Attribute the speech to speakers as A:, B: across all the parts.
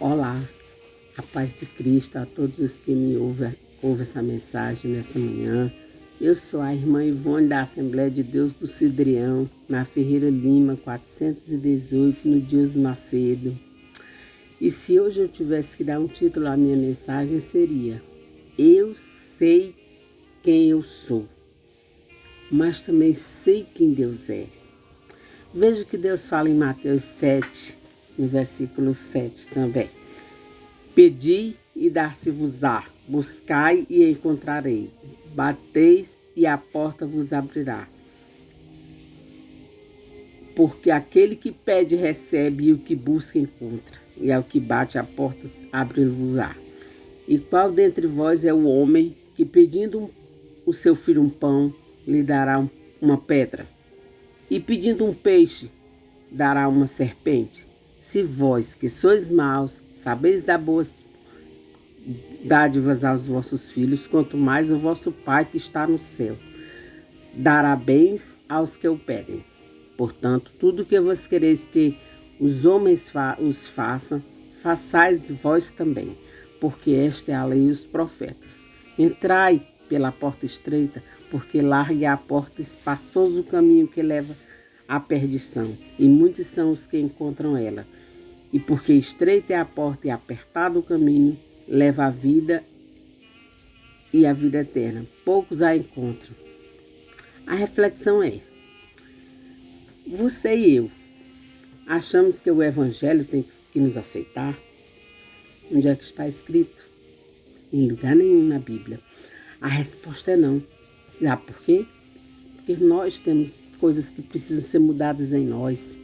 A: Olá, a paz de Cristo a todos os que me ouvem essa mensagem nessa manhã. Eu sou a irmã Ivone da Assembleia de Deus do Cidrião, na Ferreira Lima, 418, no Dias Macedo. E se hoje eu tivesse que dar um título à minha mensagem, seria: Eu sei quem eu sou, mas também sei quem Deus é. Veja o que Deus fala em Mateus 7, no versículo 7 também. Pedi e dar-se-vos-á, buscai e encontrarei, bateis e a porta vos abrirá. Porque aquele que pede recebe, e o que busca encontra, e ao que bate a porta abre-lhe-á. E qual dentre vós é o homem que, pedindo o seu filho um pão, lhe dará uma pedra? E pedindo um peixe, dará uma serpente? Se vós, que sois maus, sabeis dar boas dádivas aos vossos filhos, quanto mais o vosso Pai que está no céu dará bens aos que o pedem. Portanto, tudo que vós quereis que os homens os façam, façais vós também, porque esta é a lei e os profetas. Entrai pela porta estreita, porque larga é a porta, espaçoso o caminho que leva à perdição, e muitos são os que encontram ela. E porque estreita é a porta e apertado o caminho, leva à vida e à vida eterna. Poucos a encontram. A reflexão é: você e eu achamos que o Evangelho tem que nos aceitar? Onde é que está escrito? Em lugar nenhum na Bíblia. A resposta é não. Sabe por quê? Porque nós temos coisas que precisam ser mudadas em nós.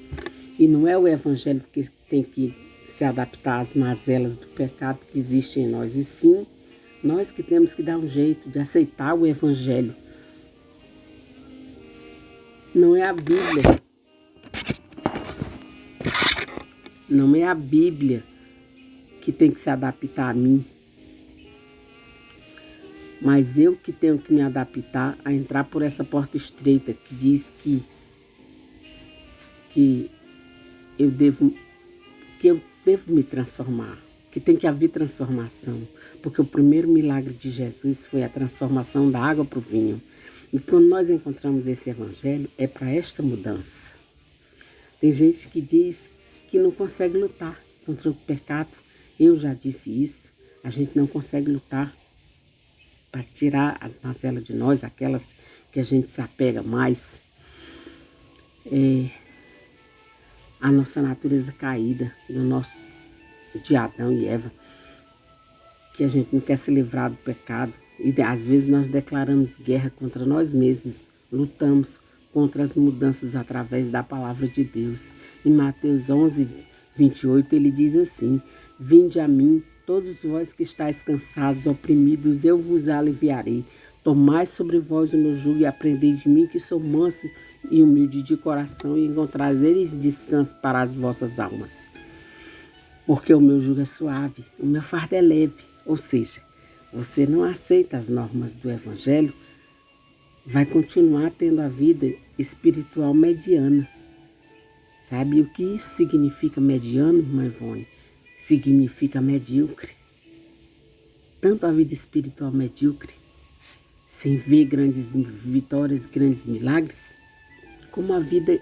A: E não é o Evangelho que tem que se adaptar às mazelas do pecado que existe em nós. E sim, nós que temos que dar um jeito de aceitar o Evangelho. Não é a Bíblia. Não é a Bíblia que tem que se adaptar a mim. Mas eu que tenho que me adaptar a entrar por essa porta estreita que diz que eu devo me transformar, que tem que haver transformação, porque o primeiro milagre de Jesus foi a transformação da água para o vinho. E quando nós encontramos esse evangelho, é para esta mudança. Tem gente que diz que não consegue lutar contra o pecado. Eu já disse isso, a gente não consegue lutar para tirar as mazelas de nós, aquelas que a gente se apega mais. A nossa natureza caída, de Adão e Eva, que a gente não quer se livrar do pecado. E às vezes nós declaramos guerra contra nós mesmos, lutamos contra as mudanças através da palavra de Deus. Em Mateus 11, 28, ele diz assim: Vinde a mim, todos vós que estáis cansados, oprimidos, eu vos aliviarei. Tomai sobre vós o meu jugo e aprendei de mim, que sou manso e humilde de coração, e encontrareis descanso para as vossas almas. Porque o meu jugo é suave, o meu fardo é leve. Ou seja, você não aceita as normas do Evangelho, vai continuar tendo a vida espiritual mediana. Sabe o que isso significa mediano, irmã Ivone? Significa medíocre. Tanto a vida espiritual medíocre, sem ver grandes vitórias, grandes milagres, como a vida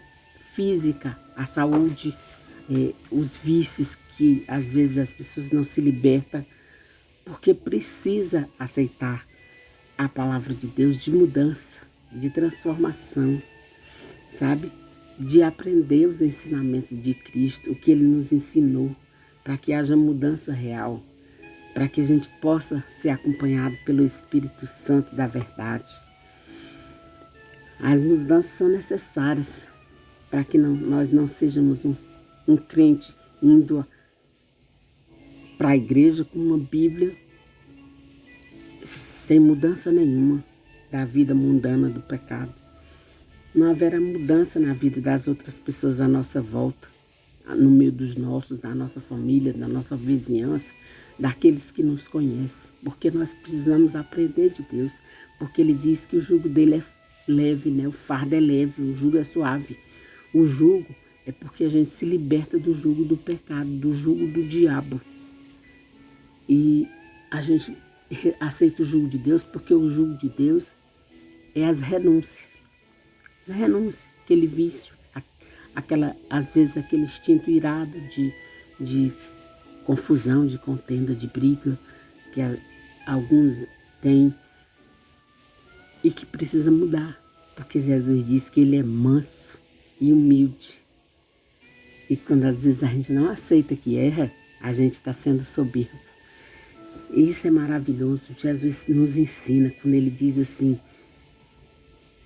A: física, a saúde, os vícios que às vezes as pessoas não se libertam, porque precisa aceitar a palavra de Deus de mudança, de transformação, sabe? De aprender os ensinamentos de Cristo, o que Ele nos ensinou, para que haja mudança real, para que a gente possa ser acompanhado pelo Espírito Santo da verdade. As mudanças são necessárias para que nós não sejamos um crente indo para a igreja com uma Bíblia sem mudança nenhuma da vida mundana do pecado. Não haverá mudança na vida das outras pessoas à nossa volta, no meio dos nossos, da nossa família, da nossa vizinhança, daqueles que nos conhecem, porque nós precisamos aprender de Deus, porque Ele diz que o jugo dele é leve, né? O fardo é leve, o jugo é suave. O jugo é porque a gente se liberta do jugo do pecado, do jugo do diabo. E a gente aceita o jugo de Deus porque o jugo de Deus é as renúncias. As renúncias, aquele vício, às vezes aquele instinto irado de confusão, de contenda, de briga, que alguns têm e que precisa mudar. Porque Jesus disse que ele é manso e humilde. E quando às vezes a gente não aceita que erra, a gente está sendo soberbo. E isso é maravilhoso. Jesus nos ensina quando ele diz assim,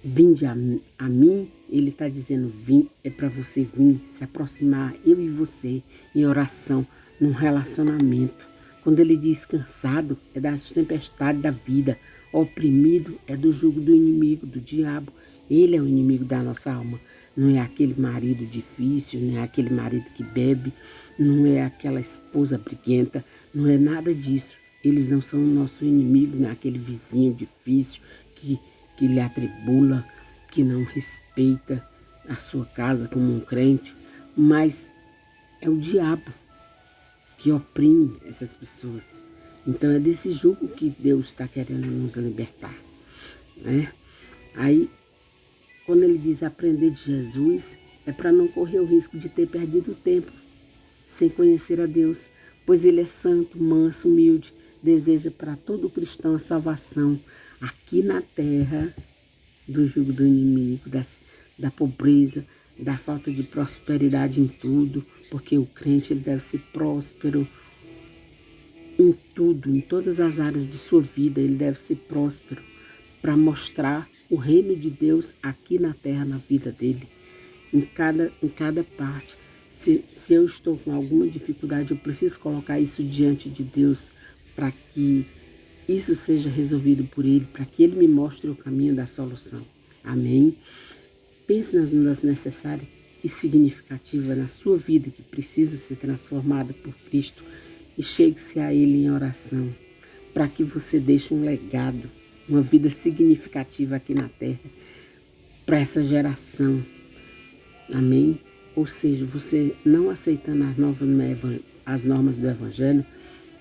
A: vinde a mim, ele está dizendo, vim, é para você vir, se aproximar, eu e você, em oração, num relacionamento. Quando ele diz cansado, é das tempestades da vida, oprimido é do jugo do inimigo, do diabo. Ele é o inimigo da nossa alma. Não é aquele marido difícil, não é aquele marido que bebe, não é aquela esposa briguenta, não é nada disso. Eles não são o nosso inimigo, não é aquele vizinho difícil que lhe atribula, que não respeita a sua casa como um crente, mas é o diabo que oprime essas pessoas. Então é desse jugo que Deus está querendo nos libertar, né? Aí, quando ele diz aprender de Jesus, é para não correr o risco de ter perdido o tempo sem conhecer a Deus, pois ele é santo, manso, humilde, deseja para todo cristão a salvação aqui na terra do jugo do inimigo, da pobreza, da falta de prosperidade em tudo, porque o crente ele deve ser próspero em tudo, em todas as áreas de sua vida, ele deve ser próspero para mostrar o reino de Deus aqui na terra, na vida dele, em cada parte. Se eu estou com alguma dificuldade, eu preciso colocar isso diante de Deus para que isso seja resolvido por ele, para que ele me mostre o caminho da solução. Amém? Pense nas mudanças necessárias e significativas na sua vida que precisa ser transformada por Cristo e chegue-se a ele em oração para que você deixe um legado, uma vida significativa aqui na terra para essa geração. Amém? Ou seja, você não aceitando as normas do Evangelho,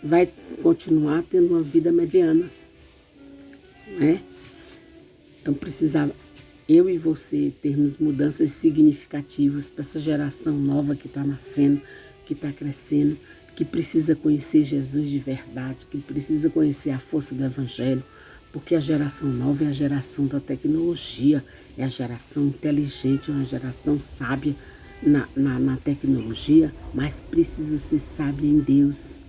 A: vai continuar tendo uma vida mediana, né? Então precisava eu e você termos mudanças significativas para essa geração nova que está nascendo, que está crescendo, que precisa conhecer Jesus de verdade, que precisa conhecer a força do Evangelho, porque a geração nova é a geração da tecnologia, é a geração inteligente, é uma geração sábia na tecnologia, mas precisa ser sábia em Deus,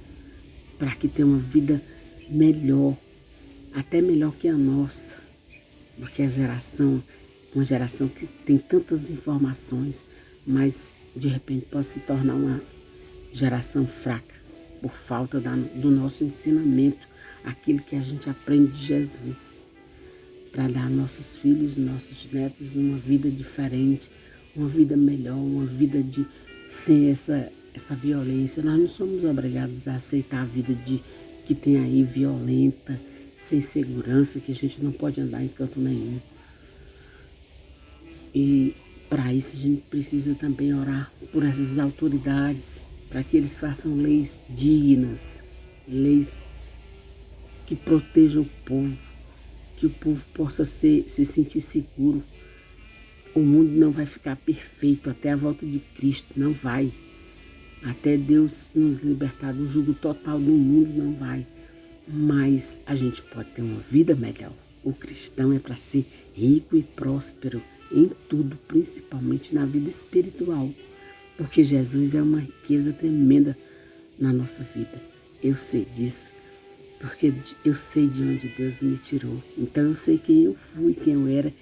A: para que tenha uma vida melhor, até melhor que a nossa, porque uma geração que tem tantas informações, mas de repente pode se tornar uma geração fraca, por falta do nosso ensinamento, aquilo que a gente aprende de Jesus, para dar a nossos filhos, nossos netos uma vida diferente, uma vida melhor, uma vida sem essa violência. Nós não somos obrigados a aceitar a vida que tem aí violenta, sem segurança, que a gente não pode andar em canto nenhum. E para isso a gente precisa também orar por essas autoridades, para que eles façam leis dignas, leis que protejam o povo, que o povo possa se sentir seguro. O mundo não vai ficar perfeito até a volta de Cristo, não vai. Até Deus nos libertar do jugo total do mundo, não vai. Mas a gente pode ter uma vida melhor. O cristão é para ser rico e próspero em tudo, principalmente na vida espiritual. Porque Jesus é uma riqueza tremenda na nossa vida. Eu sei disso, porque eu sei de onde Deus me tirou. Então eu sei quem eu fui, quem eu era,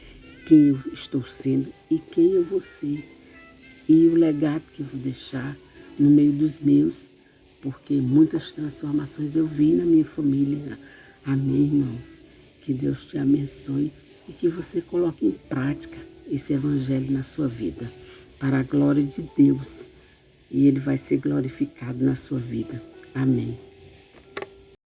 A: quem eu estou sendo e quem eu vou ser. E o legado que eu vou deixar no meio dos meus, porque muitas transformações eu vi na minha família. Amém, irmãos? Que Deus te abençoe e que você coloque em prática esse evangelho na sua vida, para a glória de Deus. E ele vai ser glorificado na sua vida. Amém.